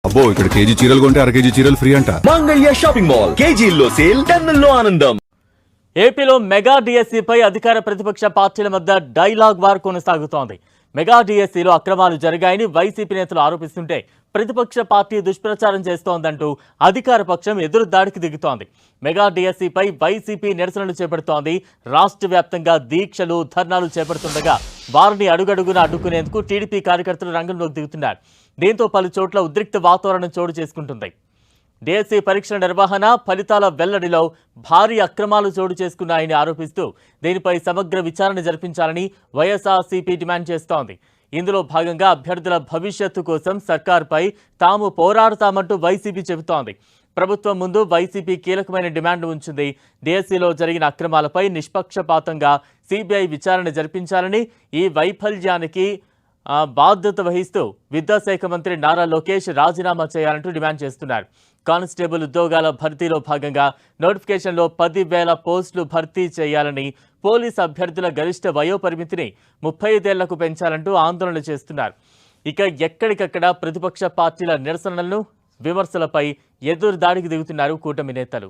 అబ్బో ఇక్కడ కేజీ చీరలు కొంటే అర కేజీ చీరలు ఫ్రీ అంట. మంగళ్య షాపింగ్ మాల్ కేజీల్లో సేల్, టన్నుల్లో ఆనందం. ఏపీలో మెగా డిఎస్సీపై అధికార ప్రతిపక్ష పార్టీల మధ్య డైలాగ్ వార్ కొనసాగుతోంది. మెగా డిఎస్సీలో అక్రమాలు జరిగాయని వైసీపీ నేతలు ఆరోపిస్తుంటే ప్రతిపక్ష పార్టీ దుష్ప్రచారం చేస్తోందంటూ అధికార పక్షం ఎదురు దాడికి దిగుతోంది. మెగా డిఎస్సీపై వైసీపీ నిరసనలు చేపడుతోంది. రాష్ట్ర వ్యాప్తంగా దీక్షలు, ధర్నాలు చేపడుతుండగా వారిని అడుగడుగున అడ్డుకునేందుకు టీడీపీ కార్యకర్తలు రంగంలోకి దిగుతున్నారు. దీంతో పలు చోట్ల ఉద్రిక్త వాతావరణం చోటు చేసుకుంటుంది. డిఎస్సీ పరీక్షల నిర్వహణ, ఫలితాల వెల్లడిలో భారీ అక్రమాలు చోటు చేసుకున్నాయని ఆరోపిస్తూ దీనిపై సమగ్ర విచారణ జరిపించాలని వైఎస్ఆర్సీపీ డిమాండ్ చేస్తోంది. ఇందులో భాగంగా అభ్యర్థుల భవిష్యత్తు కోసం సర్కార్పై తాము పోరాడతామంటూ వైసీపీ చెబుతోంది. ప్రభుత్వం ముందు వైసీపీ కీలకమైన డిమాండ్ ఉంచింది. డిఎస్సీలో జరిగిన అక్రమాలపై నిష్పక్షపాతంగా సిబిఐ విచారణ జరిపించాలని, ఈ వైఫల్యానికి బాధ్యత వహిస్తూ విద్యాశాఖ మంత్రి నారా లోకేష్ రాజీనామా చేయాలంటూ డిమాండ్ చేస్తున్నారు. కానిస్టేబుల్ ఉద్యోగాల భర్తీలో భాగంగా నోటిఫికేషన్లో 10,000 పోస్టులు భర్తీ చేయాలని, పోలీసు అభ్యర్థుల గరిష్ట వయోపరిమితిని 35 ఏళ్లకు పెంచాలంటూ ఆందోళన చేస్తున్నారు. ఇక ఎక్కడికక్కడ ప్రతిపక్ష పార్టీల నిరసనలను, విమర్శలపై ఎదురు దాడికి దిగుతున్నారు కూటమి నేతలు.